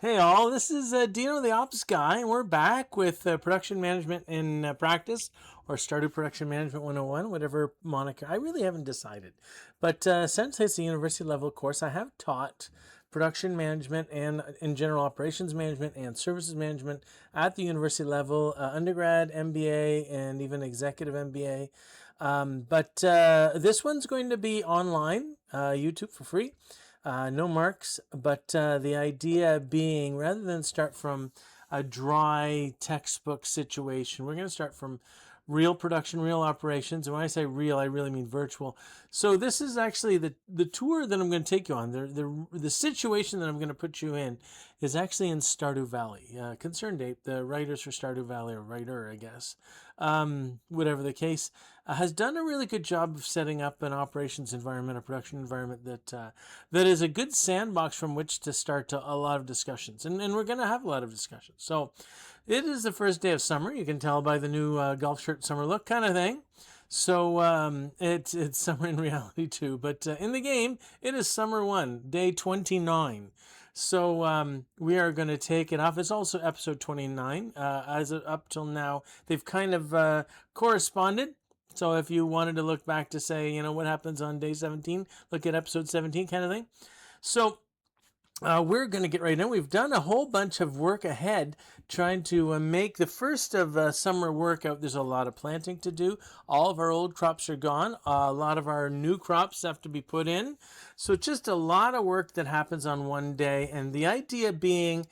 Hey all, this is Dino the Ops Guy, and we're back with Production Management in Practice, or Stardew Production Management 101, whatever moniker. I really haven't decided. But since it's a university level course, I have taught production management and in general operations management and services management at the university level, undergrad, MBA, and even executive MBA. But this one's going to be online, YouTube for free. No marks, but the idea being rather than start from a dry textbook situation, we're going to start from real production, real operations. And when I say real, I really mean virtual. So this is actually the tour that I'm going to take you on. The situation that I'm going to put you in is actually in Stardew Valley. Concerned Ape, the writers for Stardew Valley, or writer, I guess, whatever the case, has done a really good job of setting up an operations environment, a production environment that is a good sandbox from which to start a lot of discussions. And we're going to have a lot of discussions. So it is the first day of summer. You can tell by the new golf shirt summer look kind of thing. So it's summer in reality too. But in the game, it is summer 1, day 29. So we are going to take it off. It's also episode 29. As of, up till now, they've kind of corresponded. So if you wanted to look back to say, what happens on day 17, look at episode 17 kind of thing. So we're going to get right in. We've done a whole bunch of work ahead trying to make the first of summer workout. There's a lot of planting to do. All of our old crops are gone. A lot of our new crops have to be put in. So just a lot of work that happens on one day. And the idea being,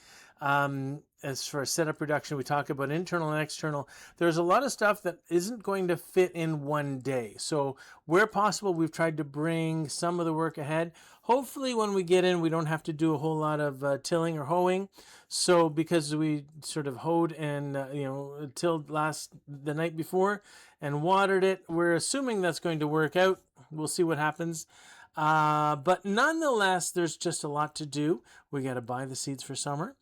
as for setup reduction, we talk about internal and external. There's a lot of stuff that isn't going to fit in one day. So where possible, we've tried to bring some of the work ahead. Hopefully when we get in, we don't have to do a whole lot of tilling or hoeing. So because we sort of hoed and, tilled the night before and watered it, we're assuming that's going to work out. We'll see what happens. But nonetheless, there's just a lot to do. We got to buy the seeds for summer.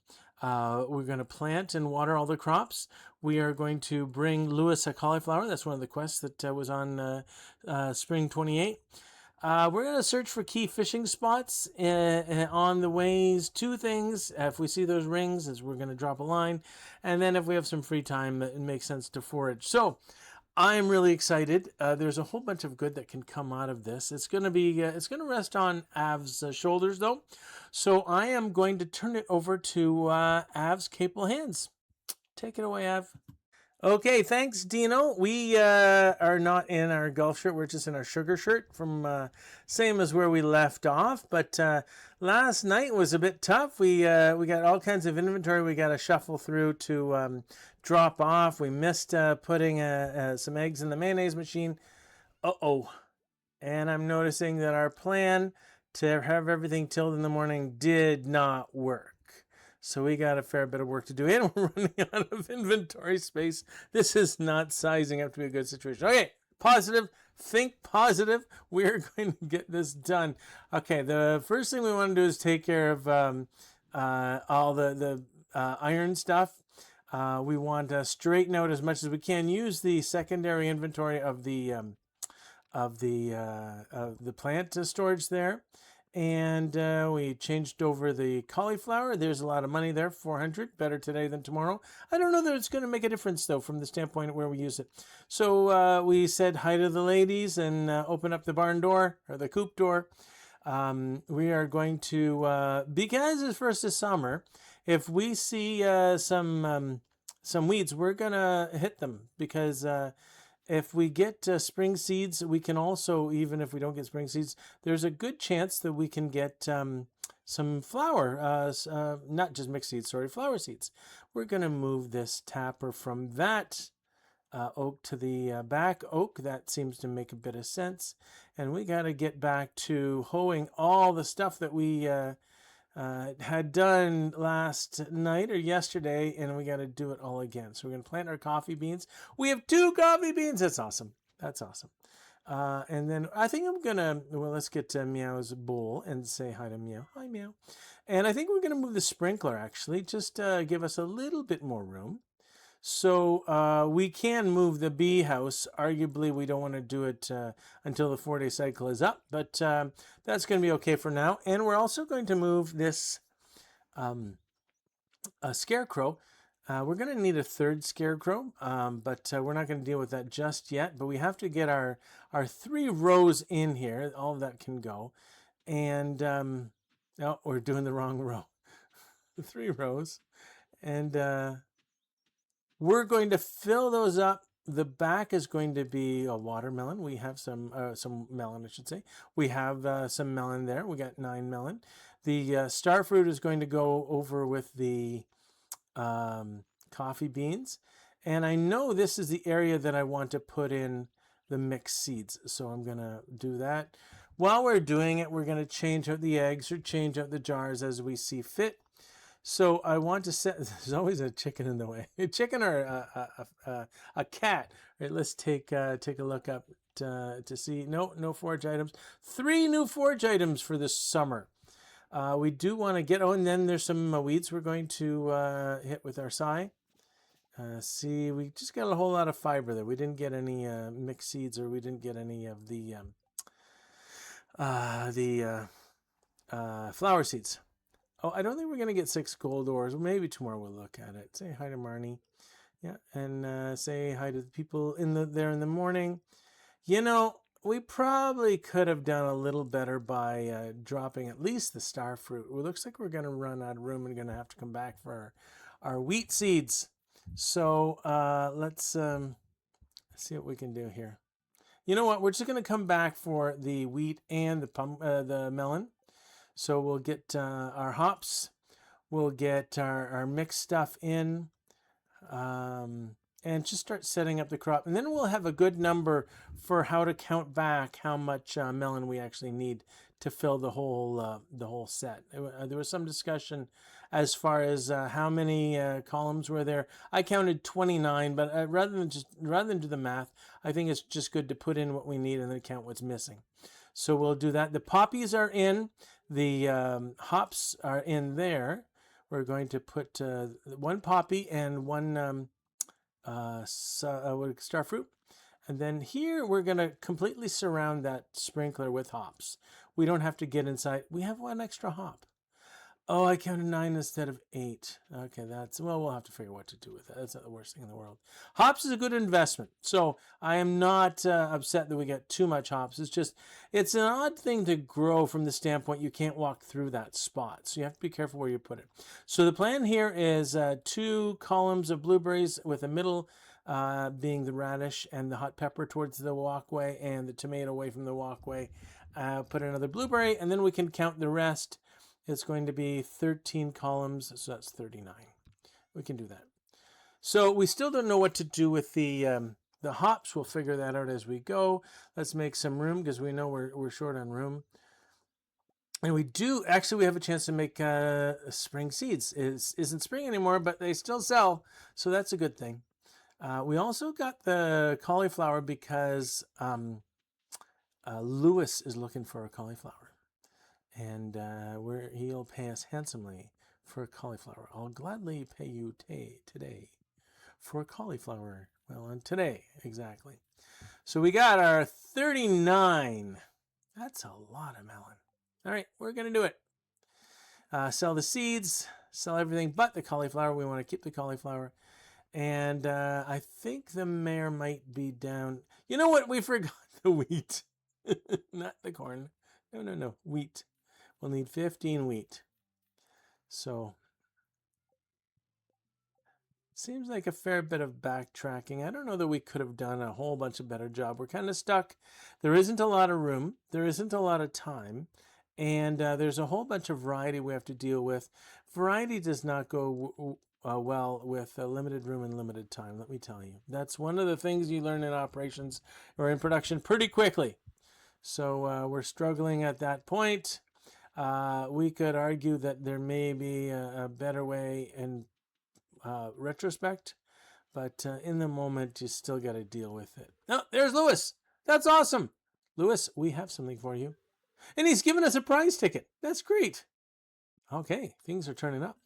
We're going to plant and water all the crops. We are going to bring Lewis a cauliflower. That's one of the quests that was on Spring 28. We're going to search for key fishing spots on the ways to things. If we see those rings, as we're going to drop a line. And then if we have some free time, it makes sense to forage. So I'm really excited. There's a whole bunch of good that can come out of this. It's going to rest on Av's shoulders, though. So I am going to turn it over to Av's capable hands. Take it away, Av. Okay, thanks, Dino. We are not in our golf shirt. We're just in our sugar shirt from same as where we left off. But last night was a bit tough. We got all kinds of inventory we got to shuffle through to drop off. We missed putting some eggs in the mayonnaise machine. Uh-oh. And I'm noticing that our plan to have everything tilled in the morning did not work. So we got a fair bit of work to do, and we're running out of inventory space. This is not sizing up to be a good situation. Okay, positive. Think positive. We're going to get this done. Okay, the first thing we want to do is take care of all the iron stuff. We want to straighten out as much as we can. Use the secondary inventory of the plant storage there. And we changed over the cauliflower. There's a lot of money there, 400, better today than tomorrow. I don't know that it's going to make a difference, though, from the standpoint of where we use it. So we said hi to the ladies and open up the barn door, or the coop door. We are going to, because it's first of summer, if we see some weeds, we're going to hit them, because if we get spring seeds, we can also, even if we don't get spring seeds, there's a good chance that we can get some flower, not just mixed seeds, sorry, flower seeds. We're going to move this tapper from that oak to the back oak. That seems to make a bit of sense. And we got to get back to hoeing all the stuff that we had done last night or yesterday, and we got to do it all again. So we're going to plant our coffee beans. We have 2 coffee beans. That's awesome. That's awesome. And then I think I'm going to, let's get to Meow's bowl and say hi to Meow. Hi, Meow. And I think we're going to move the sprinkler, actually, just to give us a little bit more room. So we can move the bee house. Arguably, we don't want to do it until the 4-day cycle is up, but that's going to be okay for now. And we're also going to move this a scarecrow. We're going to need a third scarecrow, but we're not going to deal with that just yet. But we have to get our 3 rows in here. All of that can go. And oh, we're doing the wrong row. 3 rows. And we're going to fill those up. The back is going to be a watermelon. We have some melon, I should say. We have some melon there. We got 9 melon. The star fruit is going to go over with the coffee beans. And I know this is the area that I want to put in the mixed seeds. So I'm going to do that. While we're doing it, we're going to change out the eggs or change out the jars as we see fit. So I want to set, there's always a chicken in the way. A chicken or a cat. All right, let's take a look up to see. No forage items. 3 new forage items for this summer. We do want to get, and then there's some weeds we're going to hit with our scythe. See, we just got a whole lot of fiber there. We didn't get any mixed seeds, or we didn't get any of the flower seeds. Oh, I don't think we're going to get 6 gold ores. Maybe tomorrow we'll look at it. Say hi to Marnie. Yeah, and say hi to the people there in the morning. You know, we probably could have done a little better by dropping at least the star fruit. It looks like we're going to run out of room and going to have to come back for our wheat seeds. So let's see what we can do here. You know what? We're just going to come back for the wheat and the melon. So we'll get our hops, we'll get our mixed stuff in, and just start setting up the crop. And then we'll have a good number for how to count back how much melon we actually need to fill the whole set. There was some discussion as far as how many columns were there. I counted 29, but rather than do the math, I think it's just good to put in what we need and then count what's missing. So we'll do that. The poppies are in. The hops are in there. We're going to put 1 poppy and 1 star fruit. And then here we're going to completely surround that sprinkler with hops. We don't have to get inside. We have 1 extra hop. Oh, I counted 9 instead of 8. Okay, we'll have to figure what to do with that. That's not the worst thing in the world. Hops is a good investment. So I am not upset that we get too much hops. It's an odd thing to grow from the standpoint you can't walk through that spot. So you have to be careful where you put it. So the plan here is 2 columns of blueberries with a middle being the radish and the hot pepper towards the walkway and the tomato away from the walkway. Put another blueberry, and then we can count the rest. It's going to be 13 columns, so that's 39. We can do that. So we still don't know what to do with the hops. We'll figure that out as we go. Let's make some room because we know we're short on room. And we have a chance to make spring seeds. It isn't spring anymore, but they still sell, so that's a good thing. We also got the cauliflower because Lewis is looking for a cauliflower. And he'll pay us handsomely for a cauliflower. I'll gladly pay you today for a cauliflower. Well, on today, exactly. So we got our 39. That's a lot of melon. All right, we're going to do it. Sell the seeds, sell everything but the cauliflower. We want to keep the cauliflower. And I think the mayor might be down. You know what? We forgot the wheat. Not the corn. No. Wheat. We'll need 15 wheat. So, seems like a fair bit of backtracking. I don't know that we could have done a whole bunch of better job. We're kind of stuck. There isn't a lot of room. There isn't a lot of time. And there's a whole bunch of variety we have to deal with. Variety does not go well with limited room and limited time, let me tell you. That's one of the things you learn in operations or in production pretty quickly. So we're struggling at that point. We could argue that there may be a better way in retrospect, but in the moment, you still got to deal with it. Oh, there's Lewis. That's awesome. Lewis, we have something for you. And he's given us a prize ticket. That's great. Okay, things are turning up.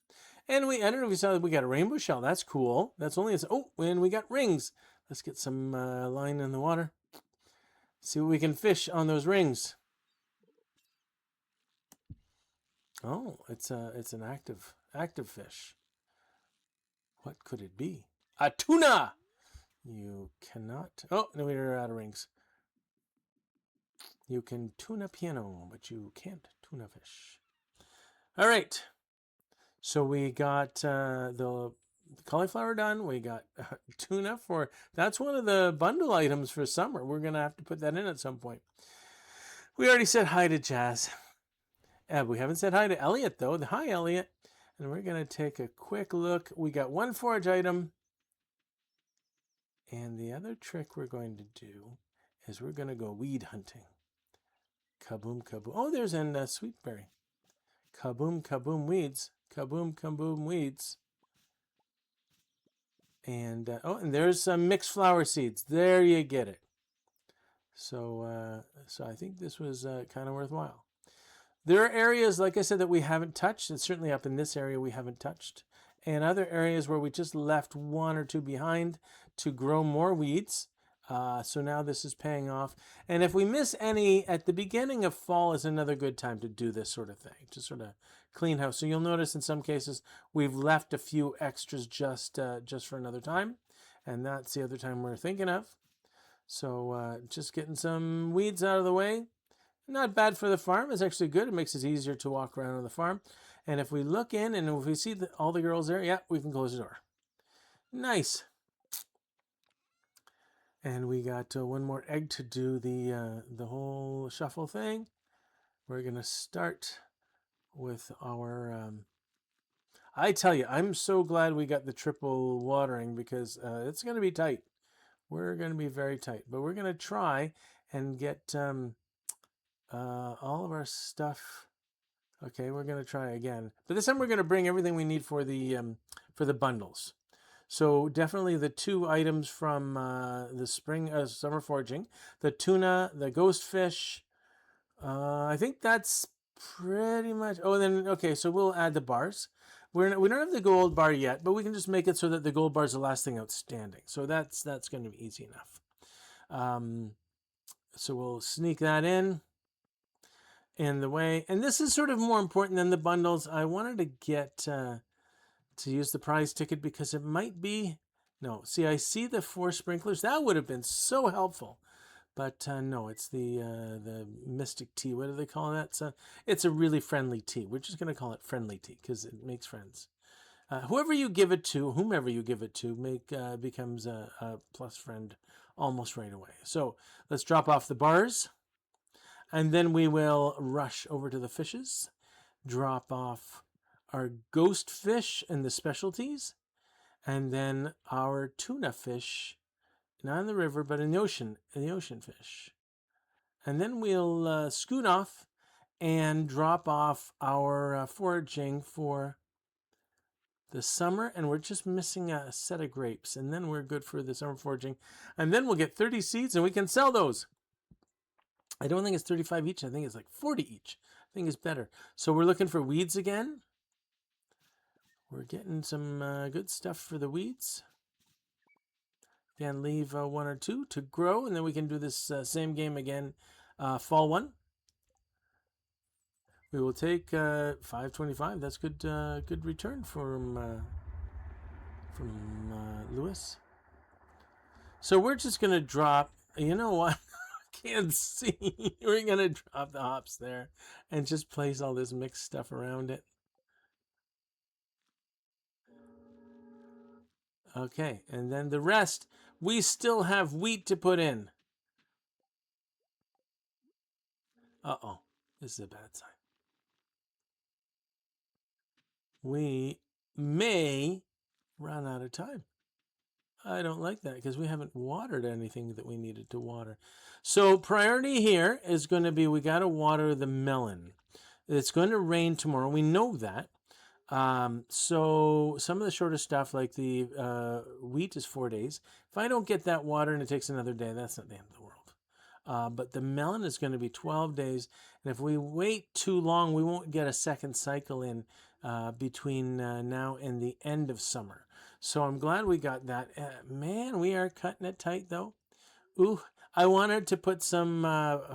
And I don't know if you saw that we got a rainbow shell. That's cool. That's only and we got rings. Let's get some line in the water. See what we can fish on those rings. Oh, it's an active fish. What could it be? A tuna! You cannot. Oh, no, we're out of rings. You can tuna piano, but you can't tuna fish. All right. So we got the cauliflower done. We got tuna for. That's one of the bundle items for summer. We're going to have to put that in at some point. We already said hi to Jazz. We haven't said hi to Elliot, though. Hi, Elliot. And we're going to take a quick look. We got one forage item. And the other trick we're going to do is we're going to go weed hunting. Kaboom, kaboom. Oh, there's a sweetberry. Kaboom, kaboom, weeds. Kaboom, kaboom, weeds. And, and there's some mixed flower seeds. There you get it. So, so I think this was kind of worthwhile. There are areas, like I said, that we haven't touched. And certainly up in this area we haven't touched. And other areas where we just left one or two behind to grow more weeds. So now this is paying off. And if we miss any, at the beginning of fall is another good time to do this sort of thing. To sort of clean house. So you'll notice in some cases we've left a few extras just for another time. And that's the other time we're thinking of. So just getting some weeds out of the way. Not bad for the farm. It's actually good. It makes it easier to walk around on the farm. And if we look in and if we see all the girls there, yeah, we can close the door. Nice. And we got one more egg to do the whole shuffle thing. We're going to start with our... I tell you, I'm so glad we got the triple watering because it's going to be tight. We're going to be very tight. But we're going to try and get... all of our stuff. Okay, we're going to try again. But this time we're going to bring everything we need for the bundles. So definitely the two items from the summer foraging. The tuna, the ghost fish. I think that's pretty much... Oh, and then, okay, so we'll add the bars. We don't have the gold bar yet, but we can just make it so that the gold bar is the last thing outstanding. So that's going to be easy enough. So we'll sneak that in the way. And this is sort of more important than the bundles. I wanted to get to use the prize ticket because it might be... No, see, I see the 4 sprinklers. That would have been so helpful. But no, it's the Mystic Tea. What do they call that? It's a really friendly tea. We're just going to call it friendly tea because it makes friends. Whomever you give it to, becomes a plus friend almost right away. So let's drop off the bars. And then we will rush over to the fishes, drop off our ghost fish and the specialties, and then our tuna fish, not in the river, but in the ocean fish. And then we'll scoot off and drop off our foraging for the summer, and we're just missing a set of grapes, and then we're good for the summer foraging. And then we'll get 30 seeds, and we can sell those. I don't think it's 35 each. I think it's like 40 each. I think it's better. So we're looking for weeds again. We're getting some good stuff for the weeds. Again, leave 1 or 2 to grow, and then we can do this same game again, fall 1. We will take 525. That's good return from Lewis. So we're just gonna drop. You know what? Can't see. We're gonna drop the hops there and just place all this mixed stuff around it. Okay, and then the rest, we still have wheat to put in. Uh-oh, this is a bad sign. We may run out of time. I don't like that because we haven't watered anything that we needed to water. So priority here is going to be we got to water the melon. It's going to rain tomorrow. We know that. So some of the shorter stuff like the wheat is 4 days. If I don't get that water and it takes another day, that's not the end of the world. But the melon is going to be 12 days. And if we wait too long, we won't get a second cycle in between now and the end of summer. So I'm glad we got that. Man, we are cutting it tight though. Ooh, I wanted to put some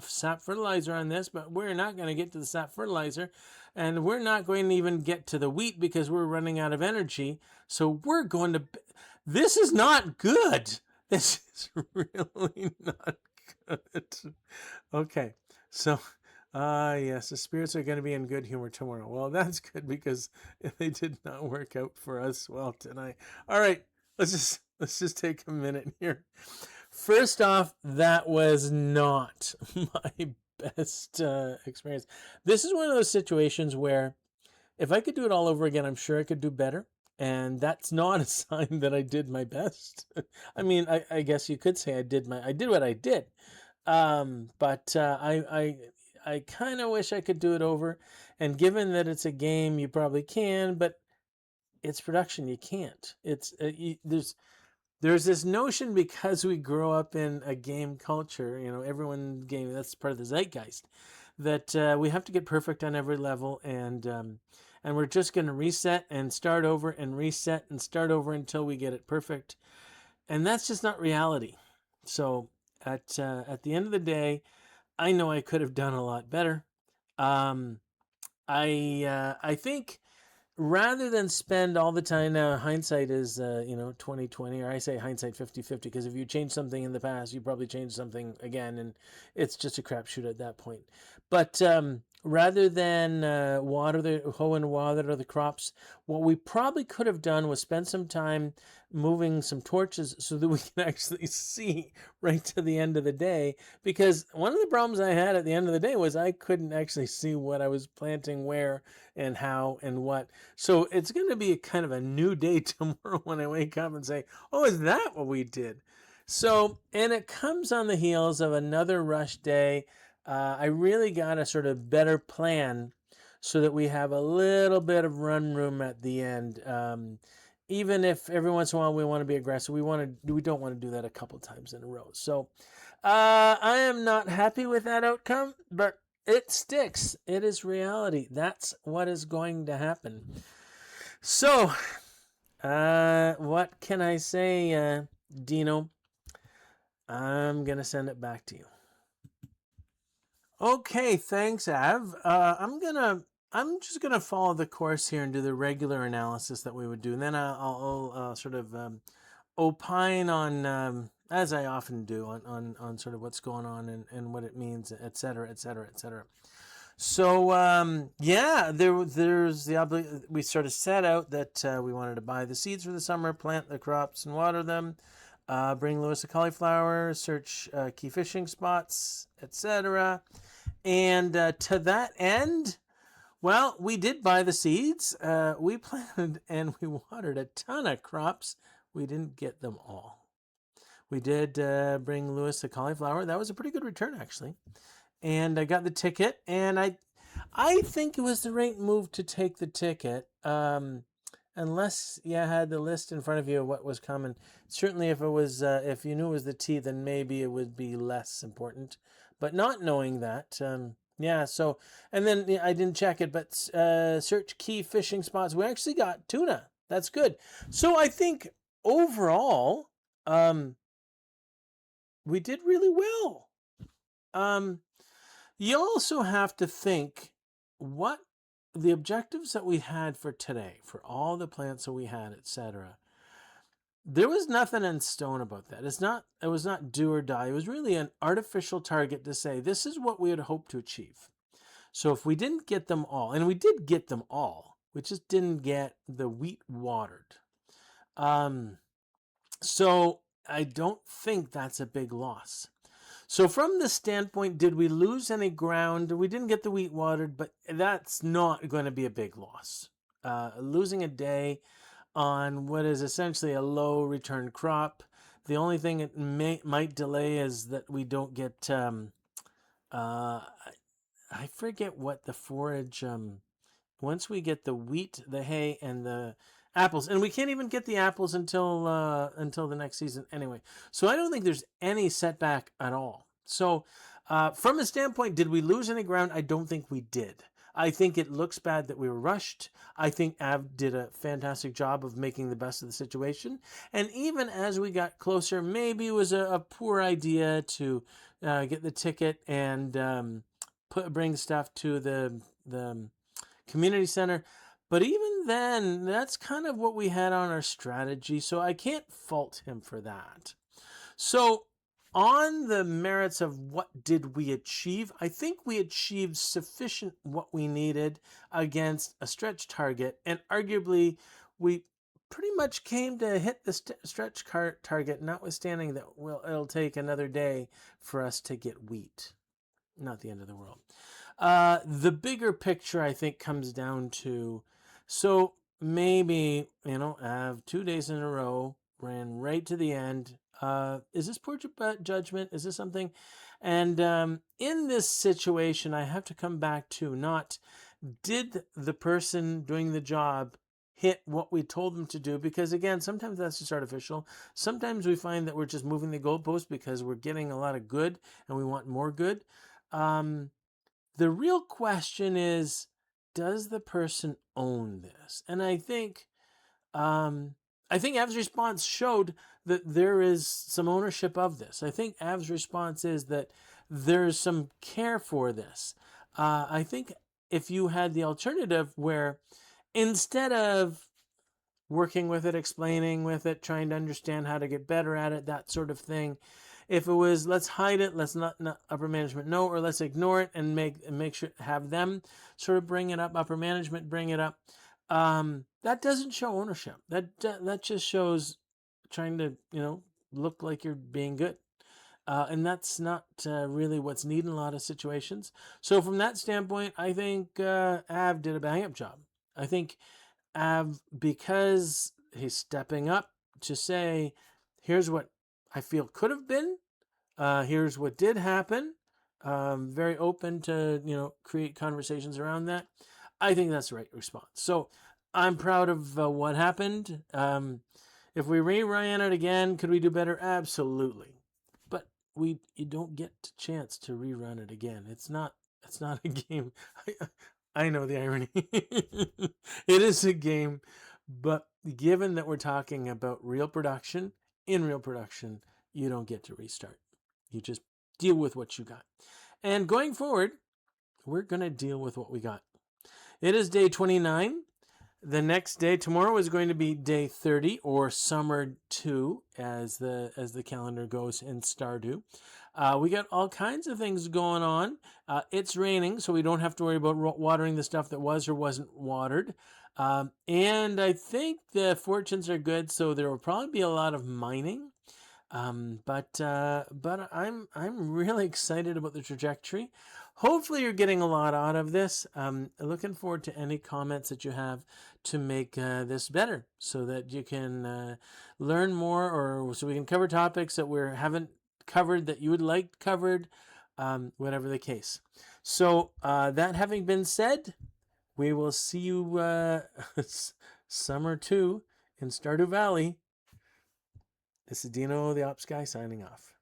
sap fertilizer on this, but we're not going to get to the sap fertilizer, and we're not going to even get to the wheat because we're running out of energy. So we're going to. This is not good. This is really not good. Okay, so. Yes, the spirits are going to be in good humor tomorrow. Well, that's good because they did not work out for us well tonight. All right, let's just take a minute here. First off, that was not my best experience. This is one of those situations where if I could do it all over again, I'm sure I could do better. And that's not a sign that I did my best. I mean, I guess you could say I did what I did. But I kind of wish I could do it over. And given that it's a game, you probably can, but it's production, you can't. There's this notion because we grow up in a game culture, everyone game, that's part of the zeitgeist, that we have to get perfect on every level, and we're just going to reset and start over and reset and start over until we get it perfect, and that's just not reality. So at the end of the day, I know I could have done a lot better. I think rather than spend all the time, now hindsight is 2020, or I say hindsight 50-50, because if you change something in the past, you probably change something again, and it's just a crapshoot at that point. But rather than hoe and water the crops, what we probably could have done was spend some time moving some torches so that we can actually see right to the end of the day, because one of the problems I had at the end of the day was I couldn't actually see what I was planting where and how and what. So it's going to be a kind of a new day tomorrow when I wake up and say, oh, is that what we did? So, and it comes on the heels of another rush day. I really got a sort of better plan so that we have a little bit of run room at the end. Even if every once in a while we want to be aggressive, we don't want to do that a couple times in a row. So I am not happy with that outcome, but it sticks. It is reality. That's what is going to happen. So, what can I say, Dino? I'm going to send it back to you. Okay, thanks, Av. I'm just gonna follow the course here and do the regular analysis that we would do, and then I'll sort of opine on, as I often do, on sort of what's going on and what it means, et cetera, et cetera, et cetera. So yeah, there's we sort of set out that we wanted to buy the seeds for the summer, plant the crops and water them, bring Lewis a cauliflower, search key fishing spots, etc. And to that end, well, we did buy the seeds. We planted and we watered a ton of crops. We didn't get them all. We did bring Lewis a cauliflower. That was a pretty good return, actually. And I got the ticket, and I think it was the right move to take the ticket, unless you had the list in front of you of what was coming. Certainly, if it was, if you knew it was the tea, then maybe it would be less important. But not knowing that, yeah. So, and then I didn't check it, but search key fishing spots. We actually got tuna. That's good. So I think overall, we did really well. You also have to think what the objectives that we had for today, for all the plants that we had, etc. There was nothing in stone about that. It was not do or die. It was really an artificial target to say this is what we had hoped to achieve. So if we didn't get them all, and we did get them all, we just didn't get the wheat watered. So I don't think that's a big loss. So from the standpoint, did we lose any ground? We didn't get the wheat watered, but that's not going to be a big loss. Losing a day on what is essentially a low return crop. The only thing it might delay is that we don't get, I forget what the forage, once we get the wheat, the hay, and the apples, and we can't even get the apples until the next season anyway. So I don't think there's any setback at all. So from a standpoint, did we lose any ground? I don't think we did. I think it looks bad that we were rushed. I think Av did a fantastic job of making the best of the situation. And even as we got closer, maybe it was a poor idea to get the ticket and bring stuff to the community center. But even then, that's kind of what we had on our strategy. So I can't fault him for that. So on the merits of what did we achieve, I think we achieved sufficient what we needed against a stretch target, and arguably we pretty much came to hit the stretch target, notwithstanding that it'll take another day for us to get wheat. Not the end of the world. The bigger picture, I think, comes down to, so maybe, I have 2 days in a row, ran right to the end. Is this poor judgment? Is this something? And in this situation, I have to come back to not did the person doing the job hit what we told them to do, because again, sometimes that's just artificial. Sometimes we find that we're just moving the goalpost because we're getting a lot of good and we want more good. The real question is, does the person own this? And I think Av's response showed that there is some ownership of this. I think Av's response is that there's some care for this. I think if you had the alternative where instead of working with it, explaining with it, trying to understand how to get better at it, that sort of thing, if it was let's hide it, let's not upper management know, or let's ignore it and make sure have them sort of bring it up, upper management bring it up, that doesn't show ownership. That just shows trying to look like you're being good. And that's not really what's needed in a lot of situations. So from that standpoint, I think Av did a bang-up job. I think Av, because he's stepping up to say, here's what I feel could have been, here's what did happen, very open to create conversations around that. I think that's the right response. So I'm proud of what happened. If we reran it again, could we do better? Absolutely. But you don't get a chance to rerun it again. It's not a game. I know the irony. It is a game, but given that we're talking about real production, in real production, you don't get to restart. You just deal with what you got. And going forward, we're going to deal with what we got. It is day 29. The next day, tomorrow, is going to be day 30, or summer 2, as the calendar goes in Stardew. We got all kinds of things going on. It's raining, so we don't have to worry about watering the stuff that was or wasn't watered. And I think the fortunes are good, so there will probably be a lot of mining. But I'm really excited about the trajectory. Hopefully you're getting a lot out of this. Looking forward to any comments that you have to make this better, so that you can learn more, or so we can cover topics that we haven't covered that you would like covered, whatever the case. So that having been said, we will see you summer 2 in Stardew Valley. This is Dino, the Ops Guy, signing off.